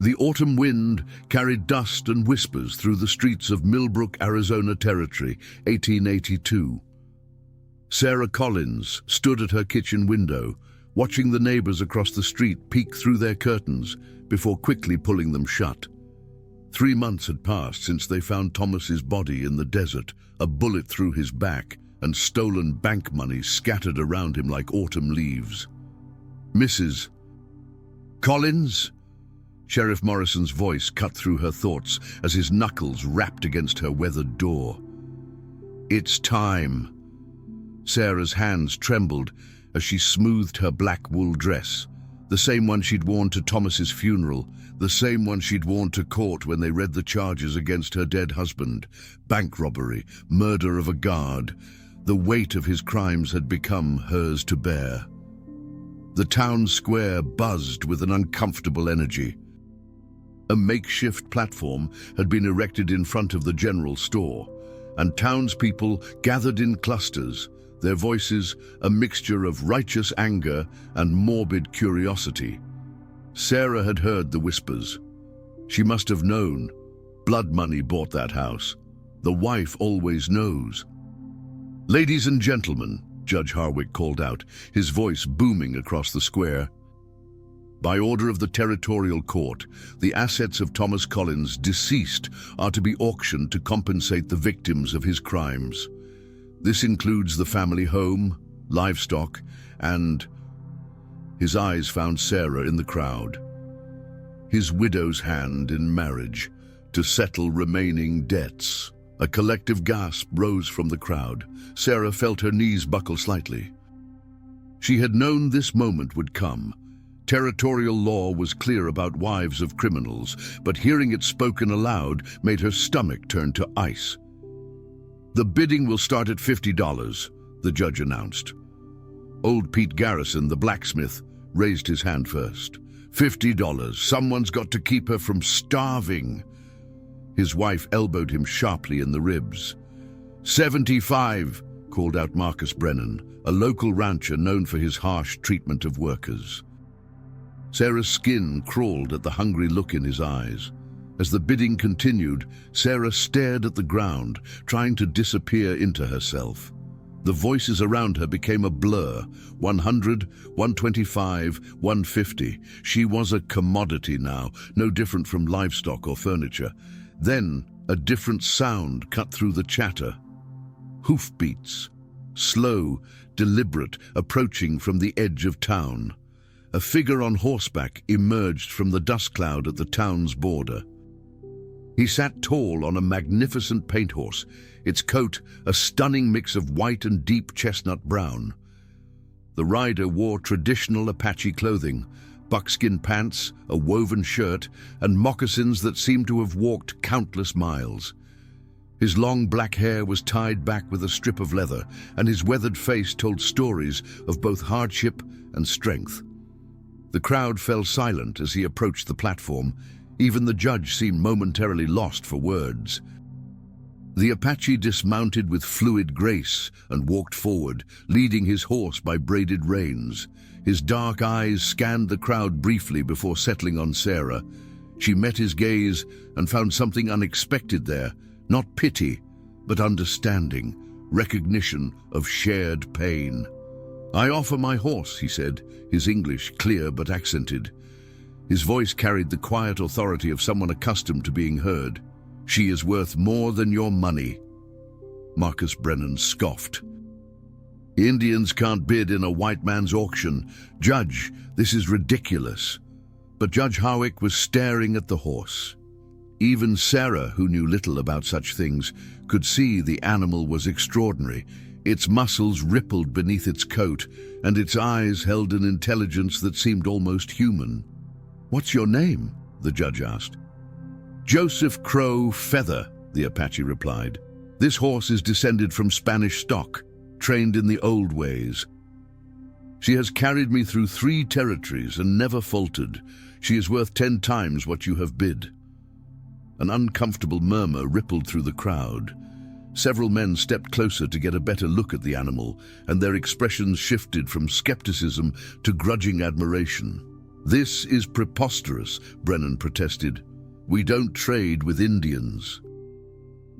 The autumn wind carried dust and whispers through the streets of Millbrook, Arizona Territory, 1882. Sarah Collins stood at her kitchen window, watching the neighbors across the street peek through their curtains before quickly pulling them shut. 3 months had passed since they found Thomas's body in the desert, a bullet through his back and stolen bank money scattered around him like autumn leaves. "Mrs. Collins?" Sheriff Morrison's voice cut through her thoughts as his knuckles rapped against her weathered door. "It's time." Sarah's hands trembled as she smoothed her black wool dress, the same one she'd worn to Thomas's funeral, the same one she'd worn to court when they read the charges against her dead husband: bank robbery, murder of a guard. The weight of his crimes had become hers to bear. The town square buzzed with an uncomfortable energy. A makeshift platform had been erected in front of the general store, and townspeople gathered in clusters, their voices a mixture of righteous anger and morbid curiosity. Sarah had heard the whispers. She must have known. Blood money bought that house. The wife always knows. "Ladies and gentlemen," Judge Harwick called out, his voice booming across the square. "By order of the Territorial Court, the assets of Thomas Collins, deceased, are to be auctioned to compensate the victims of his crimes. This includes the family home, livestock, and..." His eyes found Sarah in the crowd. "His widow's hand in marriage, to settle remaining debts." A collective gasp rose from the crowd. Sarah felt her knees buckle slightly. She had known this moment would come. Territorial law was clear about wives of criminals, but hearing it spoken aloud made her stomach turn to ice. "The bidding will start at $50, the judge announced. Old Pete Garrison, the blacksmith, raised his hand first. $50. Someone's got to keep her from starving." His wife elbowed him sharply in the ribs. "75, called out Marcus Brennan, a local rancher known for his harsh treatment of workers. Sarah's skin crawled at the hungry look in his eyes. As the bidding continued, Sarah stared at the ground, trying to disappear into herself. The voices around her became a blur. 100, 125, 150. She was a commodity now, no different from livestock or furniture. Then a different sound cut through the chatter. Hoofbeats, slow, deliberate, approaching from the edge of town. A figure on horseback emerged from the dust cloud at the town's border. He sat tall on a magnificent paint horse, its coat a stunning mix of white and deep chestnut brown. The rider wore traditional Apache clothing, buckskin pants, a woven shirt, and moccasins that seemed to have walked countless miles. His long black hair was tied back with a strip of leather, and his weathered face told stories of both hardship and strength. The crowd fell silent as he approached the platform. Even the judge seemed momentarily lost for words. The Apache dismounted with fluid grace and walked forward, leading his horse by braided reins. His dark eyes scanned the crowd briefly before settling on Sarah. She met his gaze and found something unexpected there, not pity, but understanding, recognition of shared pain. "I offer my horse," he said, his English clear but accented. His voice carried the quiet authority of someone accustomed to being heard. "She is worth more than your money." Marcus Brennan scoffed. "Indians can't bid in a white man's auction. Judge, this is ridiculous." But Judge Harwick was staring at the horse. Even Sarah, who knew little about such things, could see the animal was extraordinary. Its muscles rippled beneath its coat, and its eyes held an intelligence that seemed almost human. "What's your name?" the judge asked. "Joseph Crow Feather," the Apache replied. "This horse is descended from Spanish stock, trained in the old ways. She has carried me through 3 territories and never faltered. She is worth 10 times what you have bid." An uncomfortable murmur rippled through the crowd. Several men stepped closer to get a better look at the animal, and their expressions shifted from skepticism to grudging admiration. "This is preposterous," Brennan protested. "We don't trade with Indians."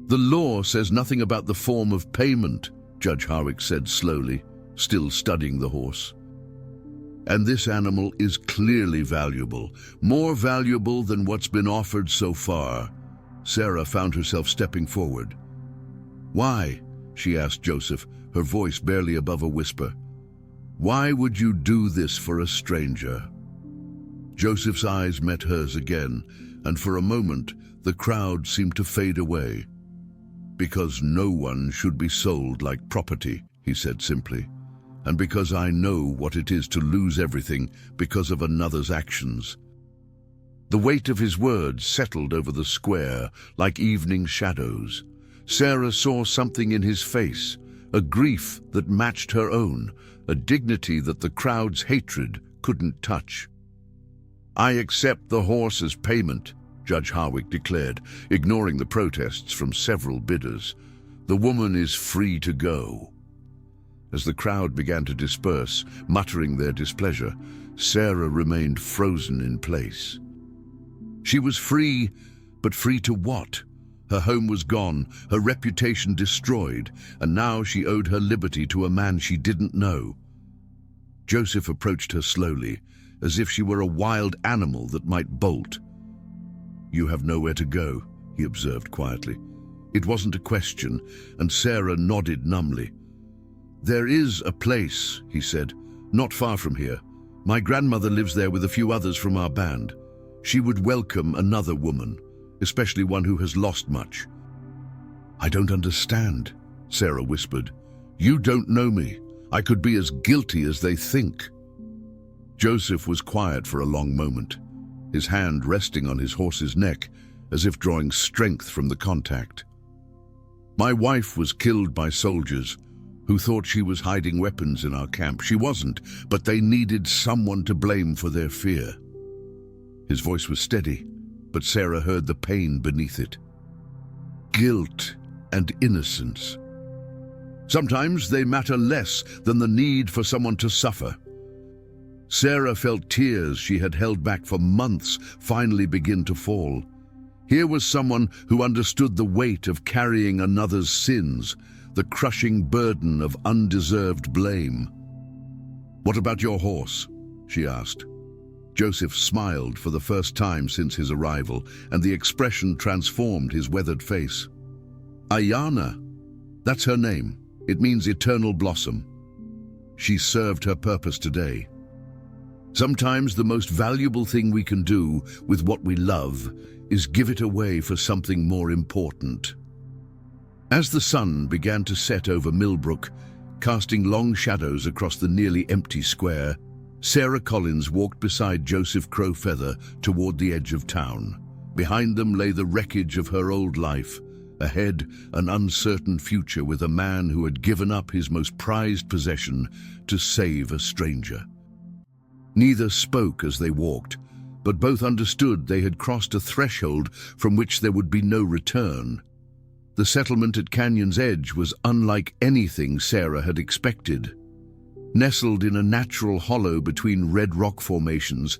"The law says nothing about the form of payment," Judge Harwick said slowly, still studying the horse. "And this animal is clearly valuable, more valuable than what's been offered so far." Sarah found herself stepping forward. "Why?" she asked Joseph, her voice barely above a whisper. "Why would you do this for a stranger?" Joseph's eyes met hers again, and for a moment the crowd seemed to fade away. "Because no one should be sold like property," he said simply, "and because I know what it is to lose everything because of another's actions." The weight of his words settled over the square like evening shadows. Sarah saw something in his face, a grief that matched her own, a dignity that the crowd's hatred couldn't touch. "I accept the horse as payment," Judge Harwick declared, ignoring the protests from several bidders. "The woman is free to go." As the crowd began to disperse, muttering their displeasure, Sarah remained frozen in place. She was free, but free to what? Her home was gone, her reputation destroyed, and now she owed her liberty to a man she didn't know. Joseph approached her slowly, as if she were a wild animal that might bolt. "You have nowhere to go," he observed quietly. It wasn't a question, and Sarah nodded numbly. "There is a place," he said, "not far from here. My grandmother lives there with a few others from our band. She would welcome another woman, especially one who has lost much." "I don't understand," Sarah whispered. "You don't know me. I could be as guilty as they think." Joseph was quiet for a long moment, his hand resting on his horse's neck, as if drawing strength from the contact. "My wife was killed by soldiers who thought she was hiding weapons in our camp. She wasn't, but they needed someone to blame for their fear." His voice was steady, but Sarah heard the pain beneath it. Guilt and innocence. Sometimes they matter less than the need for someone to suffer. Sarah felt tears she had held back for months finally begin to fall. Here was someone who understood the weight of carrying another's sins, the crushing burden of undeserved blame. "What about your horse?" she asked. Joseph smiled for the first time since his arrival, and the expression transformed his weathered face. "Ayana, that's her name. It means eternal blossom. She served her purpose today." Sometimes the most valuable thing we can do with what we love is give it away for something more important. As the sun began to set over Millbrook, casting long shadows across the nearly empty square, Sarah Collins walked beside Joseph Crowfeather toward the edge of town. Behind them lay the wreckage of her old life, ahead an uncertain future with a man who had given up his most prized possession to save a stranger. Neither spoke as they walked, but both understood they had crossed a threshold from which there would be no return. The settlement at Canyon's edge was unlike anything Sarah had expected. Nestled in a natural hollow between red rock formations,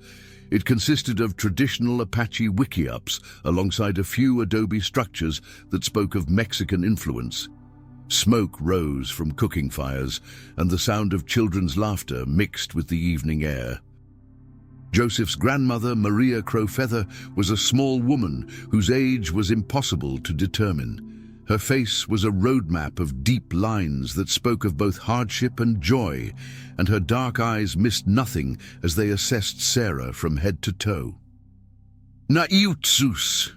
it consisted of traditional Apache wickiups alongside a few adobe structures that spoke of Mexican influence. Smoke rose from cooking fires, and the sound of children's laughter mixed with the evening air. Joseph's grandmother, Maria Crowfeather, was a small woman whose age was impossible to determine. Her face was a roadmap of deep lines that spoke of both hardship and joy, and her dark eyes missed nothing as they assessed Sarah from head to toe. "Naiutsus,"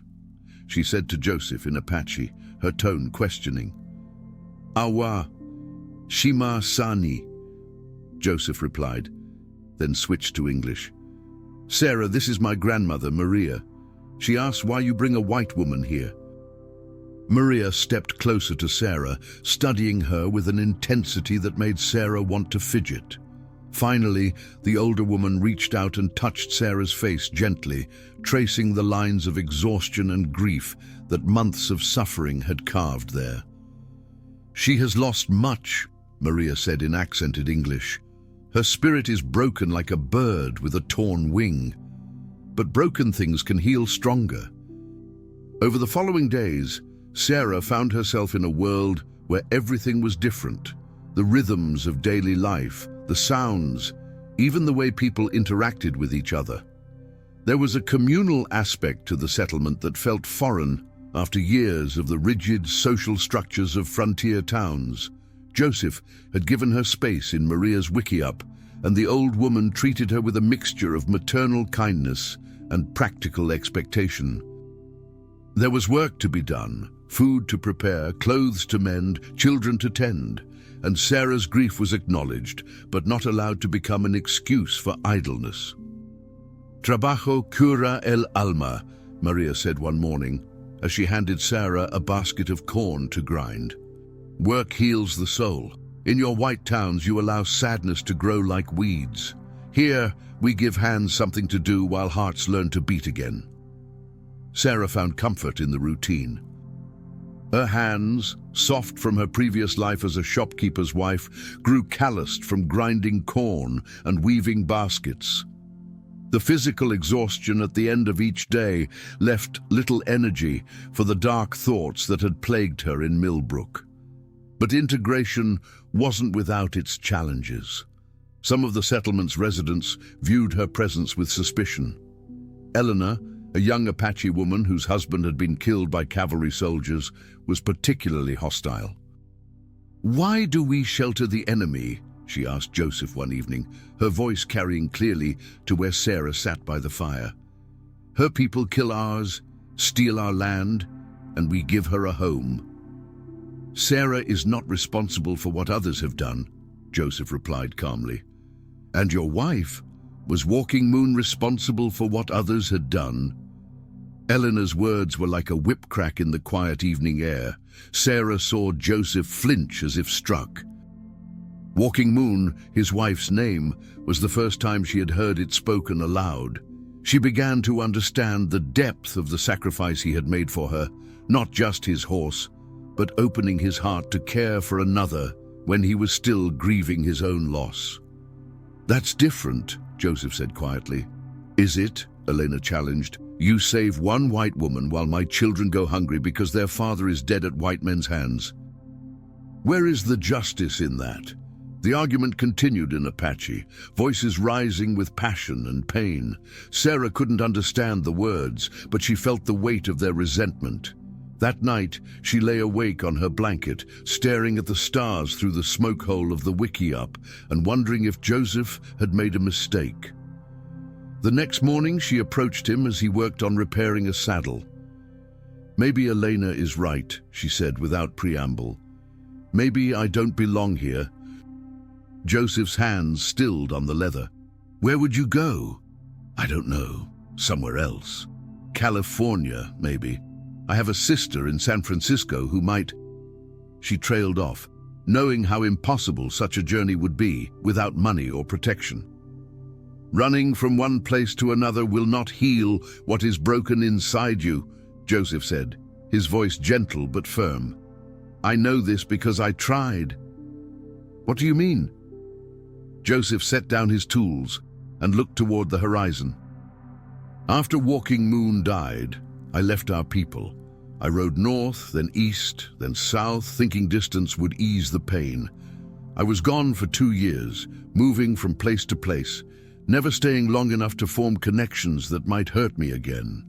she said to Joseph in Apache, her tone questioning. "Awa, Shima Sani," Joseph replied, then switched to English. "Sarah, this is my grandmother, Maria. She asks why you bring a white woman here." Maria stepped closer to Sarah, studying her with an intensity that made Sarah want to fidget. Finally, the older woman reached out and touched Sarah's face gently, tracing the lines of exhaustion and grief that months of suffering had carved there. "She has lost much," Maria said in accented English. Her spirit is broken like a bird with a torn wing. But broken things can heal stronger. Over the following days, Sarah found herself in a world where everything was different. The rhythms of daily life, the sounds, even the way people interacted with each other. There was a communal aspect to the settlement that felt foreign after years of the rigid social structures of frontier towns. Joseph had given her space in Maria's wickiup, and the old woman treated her with a mixture of maternal kindness and practical expectation. There was work to be done, food to prepare, clothes to mend, children to tend, and Sarah's grief was acknowledged, but not allowed to become an excuse for idleness. "Trabajo cura el alma," Maria said one morning, as she handed Sarah a basket of corn to grind. "Work heals the soul. In your white towns you allow sadness to grow like weeds. Here we give hands something to do while hearts learn to beat again." Sarah found comfort in the routine. Her hands, soft from her previous life as a shopkeeper's wife, grew calloused from grinding corn and weaving baskets. The physical exhaustion at the end of each day left little energy for the dark thoughts that had plagued her in Millbrook. But integration wasn't without its challenges. Some of the settlement's residents viewed her presence with suspicion. Eleanor, a young Apache woman whose husband had been killed by cavalry soldiers, was particularly hostile. "Why do we shelter the enemy?" she asked Joseph one evening, her voice carrying clearly to where Sarah sat by the fire. "Her people kill ours, steal our land, and we give her a home." "Sarah is not responsible for what others have done," Joseph replied calmly. "And your wife? Was Walking Moon responsible for what others had done?" Eleanor's words were like a whip crack in the quiet evening air. Sarah saw Joseph flinch as if struck. Walking Moon, his wife's name, was the first time she had heard it spoken aloud. She began to understand the depth of the sacrifice he had made for her, not just his horse, but opening his heart to care for another when he was still grieving his own loss. "That's different," Joseph said quietly. "Is it?" Elena challenged. "You save one white woman while my children go hungry because their father is dead at white men's hands. Where is the justice in that?" The argument continued in Apache, voices rising with passion and pain. Sarah couldn't understand the words, but she felt the weight of their resentment. That night, she lay awake on her blanket, staring at the stars through the smoke hole of the wickiup and wondering if Joseph had made a mistake. The next morning, she approached him as he worked on repairing a saddle. "Maybe Elena is right," she said without preamble. "Maybe I don't belong here." Joseph's hands stilled on the leather. "Where would you go?" "I don't know. Somewhere else. California, maybe. I have a sister in San Francisco who might—" She trailed off, knowing how impossible such a journey would be without money or protection. "Running from one place to another will not heal what is broken inside you," Joseph said, his voice gentle but firm. "I know this because I tried." "What do you mean?" Joseph set down his tools and looked toward the horizon. "After Walking Moon died, I left our people. I rode north, then east, then south, thinking distance would ease the pain. I was gone for 2 years, moving from place to place, never staying long enough to form connections that might hurt me again."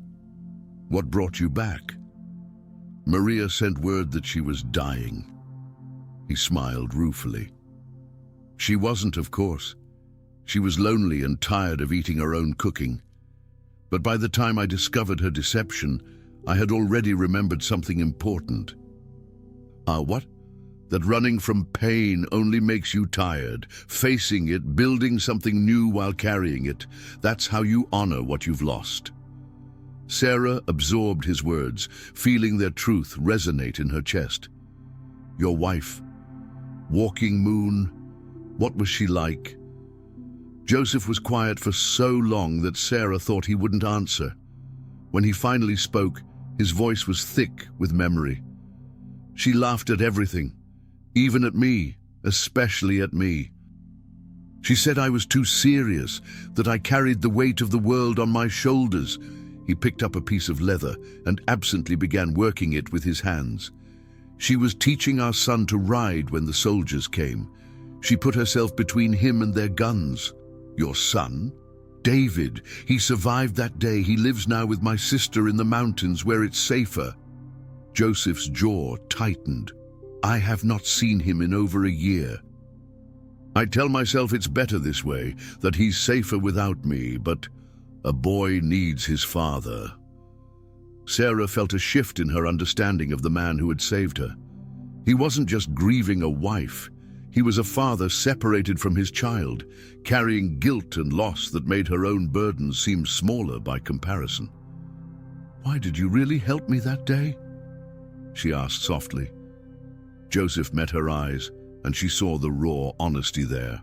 "What brought you back?" "Maria sent word that she was dying." He smiled ruefully. "She wasn't, of course. She was lonely and tired of eating her own cooking. But by the time I discovered her deception, I had already remembered something important." What?" "That running from pain only makes you tired. Facing it, building something new while carrying it, that's how you honor what you've lost." Sarah absorbed his words, feeling their truth resonate in her chest. "Your wife, Walking Moon, what was she like?" Joseph was quiet for so long that Sarah thought he wouldn't answer. When he finally spoke, his voice was thick with memory. "She laughed at everything, even at me, especially at me. She said I was too serious, that I carried the weight of the world on my shoulders. He picked up a piece of leather and absently began working it with his hands. She was teaching our son to ride when the soldiers came. She put herself between him and their guns. Your son? David. He survived that day. He lives now with my sister in the mountains where it's safer. Joseph's jaw tightened. I have not seen him in over a year. I tell myself it's better this way, that he's safer without me, but a boy needs his father. Sarah felt a shift in her understanding of the man who had saved her. He wasn't just grieving a wife. He was a father separated from his child, carrying guilt and loss that made her own burdens seem smaller by comparison. "Why did you really help me that day?" she asked softly. Joseph met her eyes, and she saw the raw honesty there.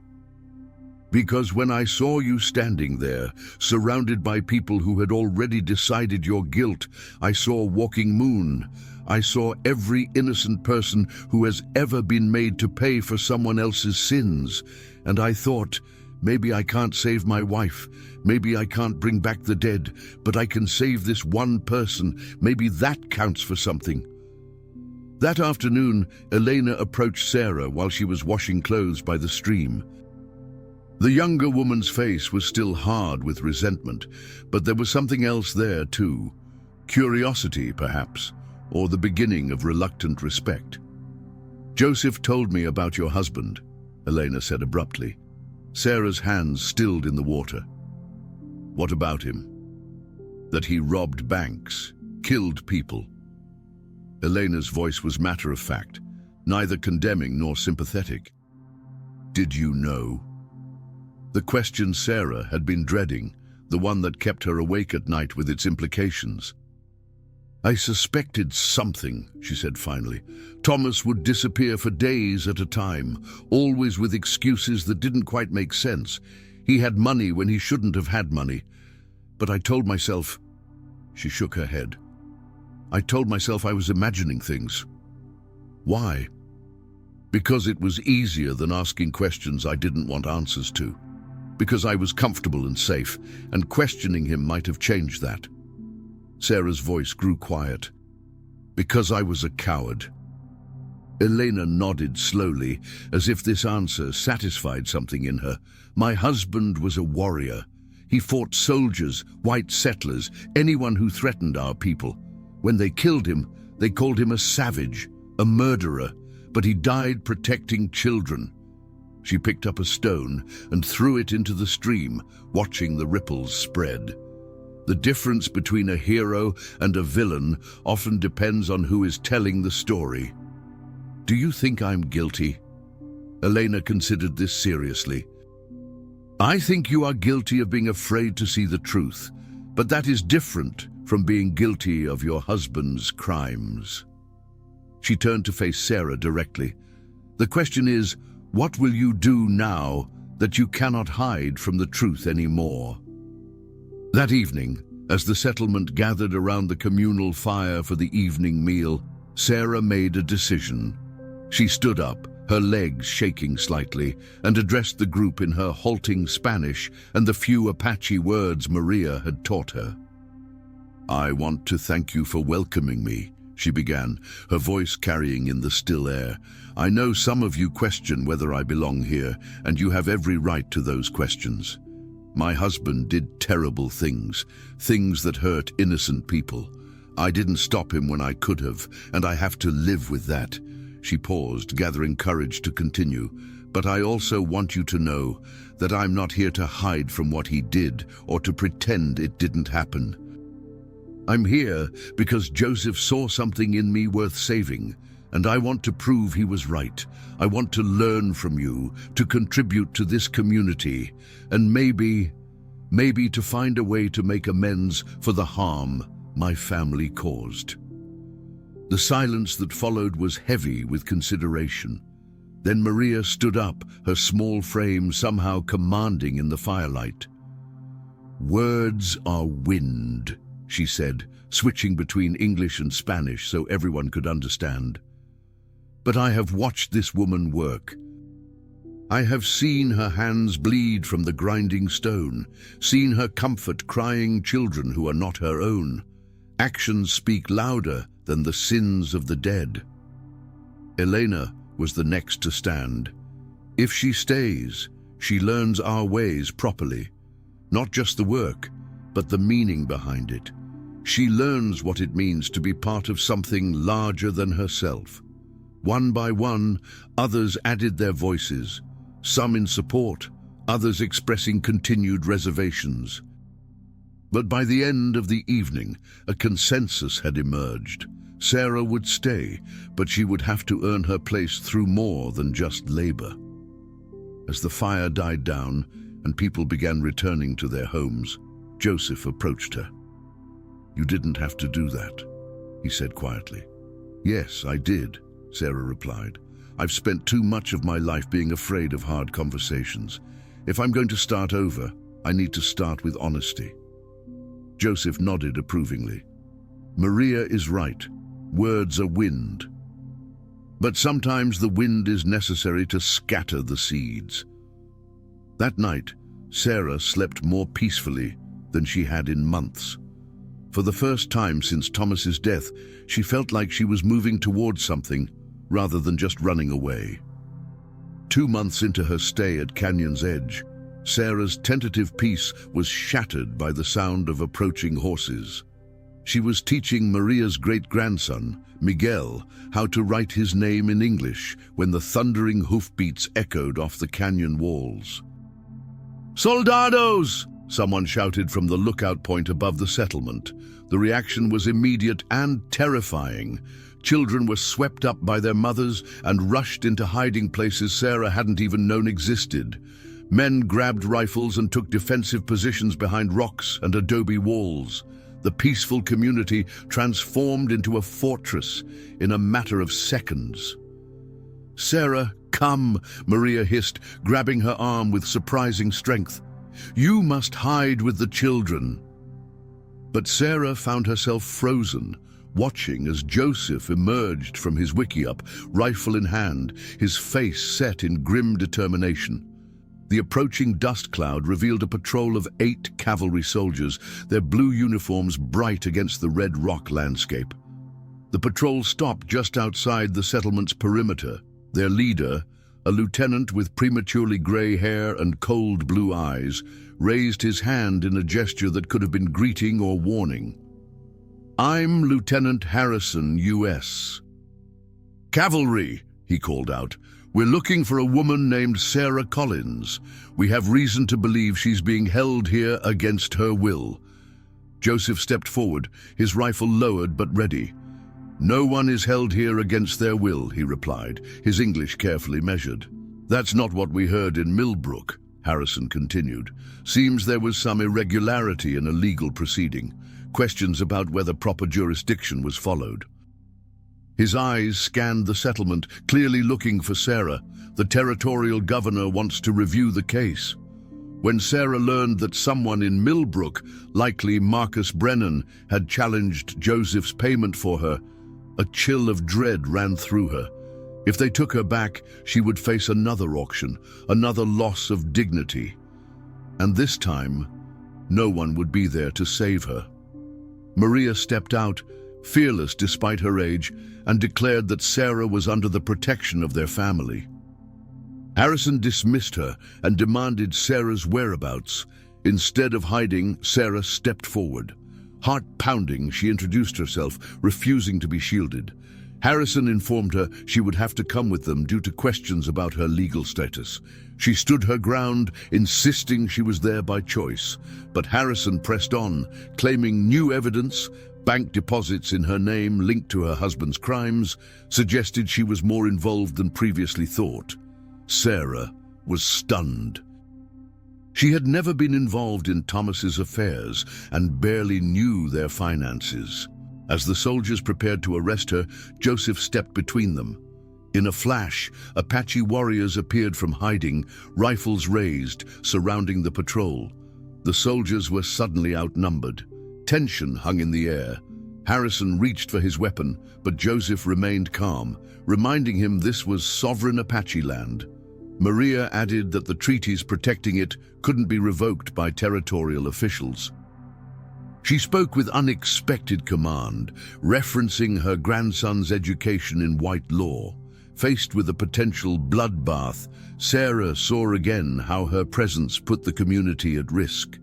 "Because when I saw you standing there, surrounded by people who had already decided your guilt, I saw Walking Moon. I saw every innocent person who has ever been made to pay for someone else's sins. And I thought, maybe I can't save my wife, maybe I can't bring back the dead, but I can save this one person. Maybe that counts for something." That afternoon, Elena approached Sarah while she was washing clothes by the stream. The younger woman's face was still hard with resentment, but there was something else there too. Curiosity, perhaps, or the beginning of reluctant respect. "Joseph told me about your husband," Elena said abruptly. Sarah's hands stilled in the water. "What about him?" "That he robbed banks, killed people." Elena's voice was matter-of-fact, neither condemning nor sympathetic. "Did you know?" The question Sarah had been dreading, the one that kept her awake at night with its implications. "I suspected something," she said finally. "Thomas would disappear for days at a time, always with excuses that didn't quite make sense. He had money when he shouldn't have had money. But I told myself..." She shook her head. "I told myself I was imagining things." "Why?" "Because it was easier than asking questions I didn't want answers to. Because I was comfortable and safe, and questioning him might have changed that." Sarah's voice grew quiet. "Because I was a coward." Elena nodded slowly, as if this answer satisfied something in her. "My husband was a warrior. He fought soldiers, white settlers, anyone who threatened our people. When they killed him, they called him a savage, a murderer, but he died protecting children." She picked up a stone and threw it into the stream, watching the ripples spread. The difference between a hero and a villain often depends on who is telling the story. "Do you think I'm guilty?" Elena considered this seriously. "I think you are guilty of being afraid to see the truth, but that is different from being guilty of your husband's crimes." She turned to face Sarah directly. "The question is, what will you do now that you cannot hide from the truth anymore?" That evening, as the settlement gathered around the communal fire for the evening meal, Sarah made a decision. She stood up, her legs shaking slightly, and addressed the group in her halting Spanish and the few Apache words Maria had taught her. "I want to thank you for welcoming me," she began, her voice carrying in the still air. "I know some of you question whether I belong here, and you have every right to those questions. My husband did terrible things, things that hurt innocent people. I didn't stop him when I could have, and I have to live with that." She paused, gathering courage to continue. "But I also want you to know that I'm not here to hide from what he did or to pretend it didn't happen. I'm here because Joseph saw something in me worth saving, and I want to prove he was right. I want to learn from you, to contribute to this community, and maybe to find a way to make amends for the harm my family caused." The silence that followed was heavy with consideration. Then Maria stood up, her small frame somehow commanding in the firelight. "Words are wind," she said, switching between English and Spanish so everyone could understand. "But I have watched this woman work. I have seen her hands bleed from the grinding stone, seen her comfort crying children who are not her own. Actions speak louder than the sins of the dead. Elena was the next to stand. If she stays, she learns our ways properly, not just the work, but the meaning behind it. She learns what it means to be part of something larger than herself. One by one, others added their voices, some in support, others expressing continued reservations. But by the end of the evening, a consensus had emerged. Sarah would stay, but she would have to earn her place through more than just labor. As the fire died down and people began returning to their homes, Joseph approached her. "You didn't have to do that," he said quietly. "Yes, I did," Sarah replied. "I've spent too much of my life being afraid of hard conversations. If I'm going to start over, I need to start with honesty." Joseph nodded approvingly. "Maria is right. Words are wind. But sometimes the wind is necessary to scatter the seeds." That night, Sarah slept more peacefully than she had in months. For the first time since Thomas's death, she felt like she was moving towards something rather than just running away. 2 months into her stay at Canyon's Edge, Sarah's tentative peace was shattered by the sound of approaching horses. She was teaching Maria's great-grandson, Miguel, how to write his name in English when the thundering hoofbeats echoed off the canyon walls. "Soldados!" someone shouted from the lookout point above the settlement. The reaction was immediate and terrifying. Children were swept up by their mothers and rushed into hiding places Sarah hadn't even known existed. Men grabbed rifles and took defensive positions behind rocks and adobe walls. The peaceful community transformed into a fortress in a matter of seconds. "Sarah, come," Maria hissed, grabbing her arm with surprising strength. "You must hide with the children." But Sarah found herself frozen, watching as Joseph emerged from his wickiup, rifle in hand, his face set in grim determination. The approaching dust cloud revealed a patrol of 8 cavalry soldiers, their blue uniforms bright against the red rock landscape. The patrol stopped just outside the settlement's perimeter. Their leader, a lieutenant with prematurely gray hair and cold blue eyes, raised his hand in a gesture that could have been greeting or warning. "I'm Lieutenant Harrison, U.S. Cavalry," he called out. "We're looking for a woman named Sarah Collins. We have reason to believe she's being held here against her will." Joseph stepped forward, his rifle lowered but ready. "No one is held here against their will," he replied, his English carefully measured. "That's not what we heard in Millbrook," Harrison continued. "Seems there was some irregularity in a legal proceeding, questions about whether proper jurisdiction was followed." His eyes scanned the settlement, clearly looking for Sarah. The territorial governor wants to review the case. When Sarah learned that someone in Millbrook, likely Marcus Brennan, had challenged Joseph's payment for her, a chill of dread ran through her. If they took her back, she would face another auction, another loss of dignity. And this time, no one would be there to save her. Maria stepped out, fearless despite her age, and declared that Sarah was under the protection of their family. Harrison dismissed her and demanded Sarah's whereabouts. Instead of hiding, Sarah stepped forward. Heart pounding, she introduced herself, refusing to be shielded. Harrison informed her she would have to come with them due to questions about her legal status. She stood her ground, insisting she was there by choice. But Harrison pressed on, claiming new evidence. Bank deposits in her name linked to her husband's crimes suggested she was more involved than previously thought. Sarah was stunned. She had never been involved in Thomas's affairs and barely knew their finances. As the soldiers prepared to arrest her, Joseph stepped between them. In a flash, Apache warriors appeared from hiding, rifles raised, surrounding the patrol. The soldiers were suddenly outnumbered. Tension hung in the air. Harrison reached for his weapon, but Joseph remained calm, reminding him this was sovereign Apache land. Maria added that the treaties protecting it couldn't be revoked by territorial officials. She spoke with unexpected command, referencing her grandson's education in white law. Faced with a potential bloodbath, Sarah saw again how her presence put the community at risk.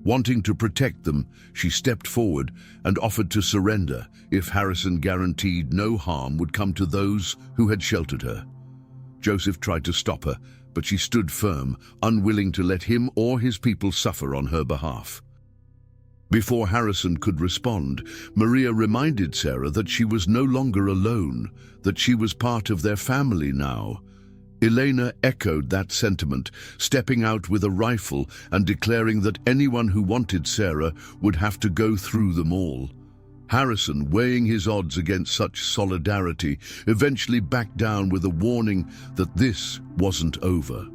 Wanting to protect them, she stepped forward and offered to surrender if Harrison guaranteed no harm would come to those who had sheltered her. Joseph tried to stop her, but she stood firm, unwilling to let him or his people suffer on her behalf. Before Harrison could respond, Maria reminded Sarah that she was no longer alone, that she was part of their family now. Elena echoed that sentiment, stepping out with a rifle and declaring that anyone who wanted Sarah would have to go through them all. Harrison, weighing his odds against such solidarity, eventually backed down with a warning that this wasn't over.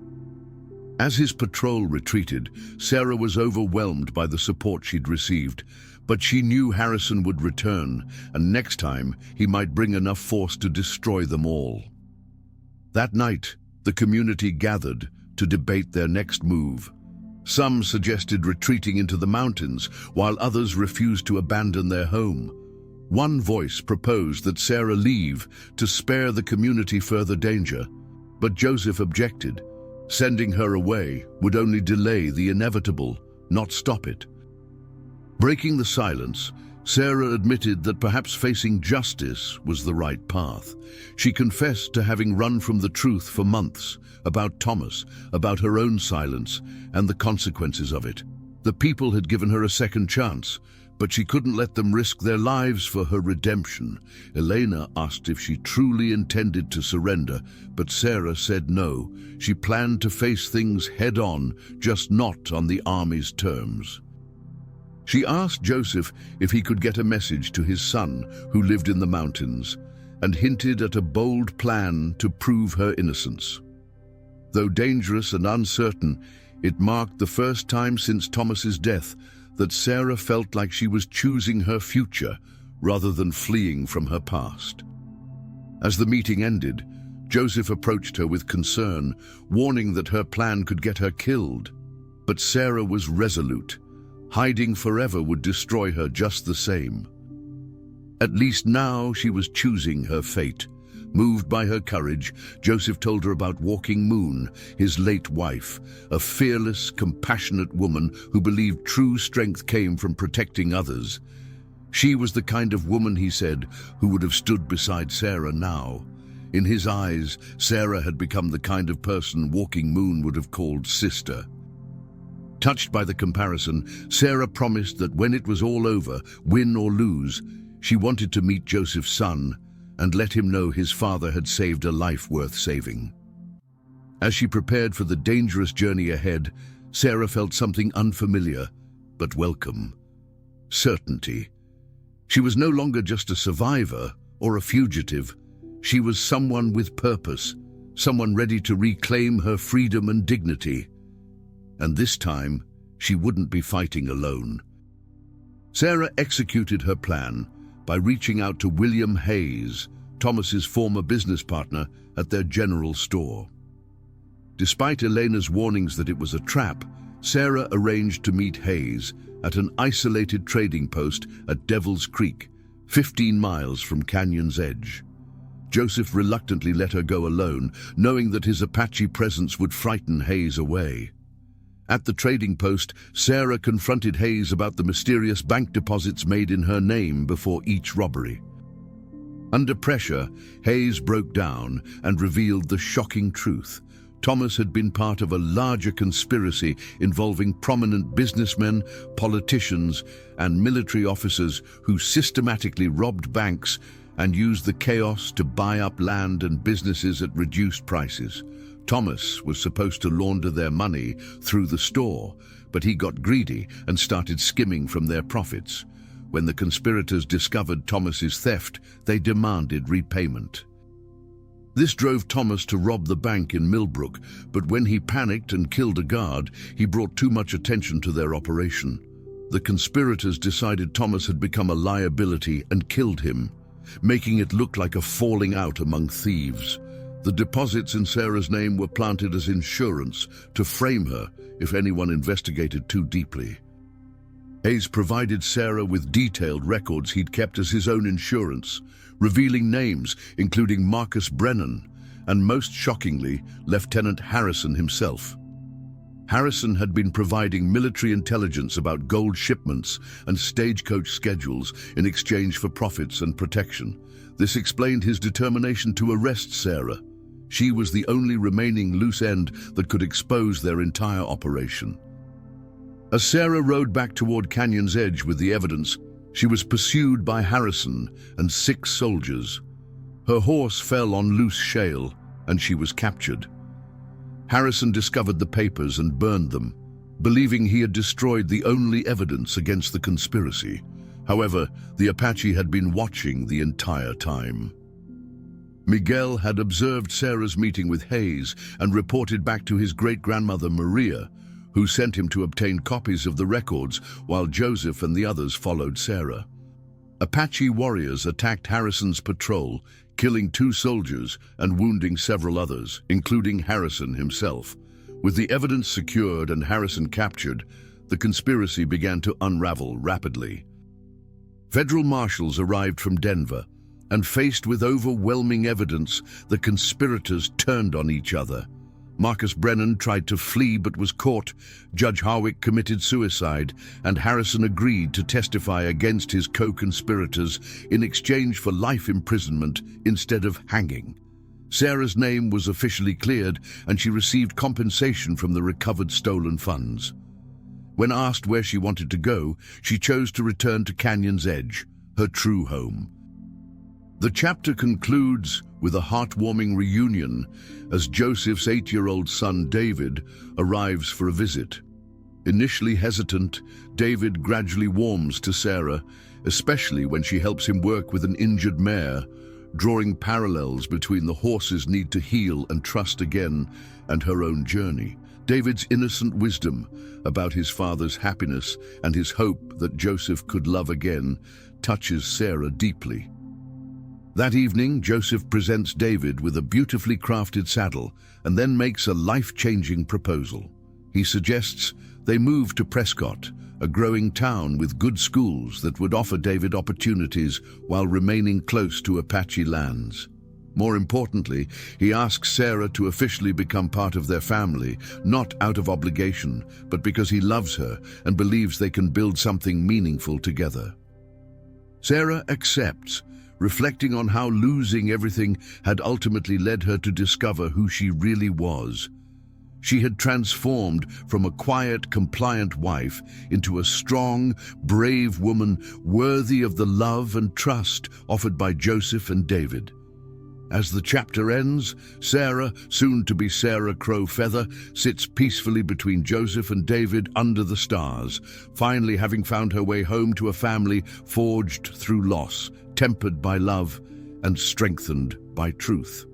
As his patrol retreated, Sarah was overwhelmed by the support she'd received, but she knew Harrison would return, and next time he might bring enough force to destroy them all. That night, the community gathered to debate their next move. Some suggested retreating into the mountains, while others refused to abandon their home. One voice proposed that Sarah leave to spare the community further danger, but Joseph objected. Sending her away would only delay the inevitable, not stop it. Breaking the silence, Sarah admitted that perhaps facing justice was the right path. She confessed to having run from the truth for months, about Thomas, about her own silence, and the consequences of it. The people had given her a second chance, but she couldn't let them risk their lives for her redemption. Elena asked if she truly intended to surrender, but Sarah said no. She planned to face things head-on, just not on the army's terms. She asked Joseph if he could get a message to his son, who lived in the mountains, and hinted at a bold plan to prove her innocence. Though dangerous and uncertain, it marked the first time since Thomas's death that Sarah felt like she was choosing her future rather than fleeing from her past. As the meeting ended, Joseph approached her with concern, warning that her plan could get her killed. But Sarah was resolute. Hiding forever would destroy her just the same. At least now she was choosing her fate. Moved by her courage, Joseph told her about Walking Moon, his late wife, a fearless, compassionate woman who believed true strength came from protecting others. She was the kind of woman, he said, who would have stood beside Sarah now. In his eyes, Sarah had become the kind of person Walking Moon would have called sister. Touched by the comparison, Sarah promised that when it was all over, win or lose, she wanted to meet Joseph's son and let him know his father had saved a life worth saving. As she prepared for the dangerous journey ahead, Sarah felt something unfamiliar, but welcome. Certainty. She was no longer just a survivor or a fugitive. She was someone with purpose, someone ready to reclaim her freedom and dignity. And this time, she wouldn't be fighting alone. Sarah executed her plan by reaching out to William Hayes, Thomas's former business partner, at their general store. Despite Elena's warnings that it was a trap, Sarah arranged to meet Hayes at an isolated trading post at Devil's Creek, 15 miles from Canyon's edge. Joseph reluctantly let her go alone, knowing that his Apache presence would frighten Hayes away. At the trading post, Sarah confronted Hayes about the mysterious bank deposits made in her name before each robbery. Under pressure, Hayes broke down and revealed the shocking truth. Thomas had been part of a larger conspiracy involving prominent businessmen, politicians, and military officers who systematically robbed banks and used the chaos to buy up land and businesses at reduced prices. Thomas was supposed to launder their money through the store, but he got greedy and started skimming from their profits. When the conspirators discovered Thomas's theft, they demanded repayment. This drove Thomas to rob the bank in Millbrook, but when he panicked and killed a guard, he brought too much attention to their operation. The conspirators decided Thomas had become a liability and killed him, making it look like a falling out among thieves. The deposits in Sarah's name were planted as insurance to frame her if anyone investigated too deeply. Hayes provided Sarah with detailed records he'd kept as his own insurance, revealing names including Marcus Brennan and, most shockingly, Lieutenant Harrison himself. Harrison had been providing military intelligence about gold shipments and stagecoach schedules in exchange for profits and protection. This explained his determination to arrest Sarah. She was the only remaining loose end that could expose their entire operation. As Sarah rode back toward Canyon's edge with the evidence, she was pursued by Harrison and 6 soldiers. Her horse fell on loose shale, and she was captured. Harrison discovered the papers and burned them, believing he had destroyed the only evidence against the conspiracy. However, the Apache had been watching the entire time. Miguel had observed Sarah's meeting with Hayes and reported back to his great-grandmother Maria, who sent him to obtain copies of the records while Joseph and the others followed Sarah. Apache warriors attacked Harrison's patrol, killing 2 soldiers and wounding several others, including Harrison himself. With the evidence secured and Harrison captured, the conspiracy began to unravel rapidly. Federal marshals arrived from Denver, and faced with overwhelming evidence, the conspirators turned on each other. Marcus Brennan tried to flee but was caught. Judge Harwick committed suicide, and Harrison agreed to testify against his co-conspirators in exchange for life imprisonment instead of hanging. Sarah's name was officially cleared, and she received compensation from the recovered stolen funds. When asked where she wanted to go, she chose to return to Canyon's Edge, her true home. The chapter concludes with a heartwarming reunion as Joseph's 8-year-old son David arrives for a visit. Initially hesitant, David gradually warms to Sarah, especially when she helps him work with an injured mare, drawing parallels between the horse's need to heal and trust again and her own journey. David's innocent wisdom about his father's happiness and his hope that Joseph could love again touches Sarah deeply. That evening, Joseph presents David with a beautifully crafted saddle and then makes a life-changing proposal. He suggests they move to Prescott, a growing town with good schools that would offer David opportunities while remaining close to Apache lands. More importantly, he asks Sarah to officially become part of their family, not out of obligation, but because he loves her and believes they can build something meaningful together. Sarah accepts, reflecting on how losing everything had ultimately led her to discover who she really was. She had transformed from a quiet, compliant wife into a strong, brave woman worthy of the love and trust offered by Joseph and David. As the chapter ends, Sarah, soon to be Sarah Crow Feather, sits peacefully between Joseph and David under the stars, finally having found her way home to a family forged through loss, tempered by love, and strengthened by truth.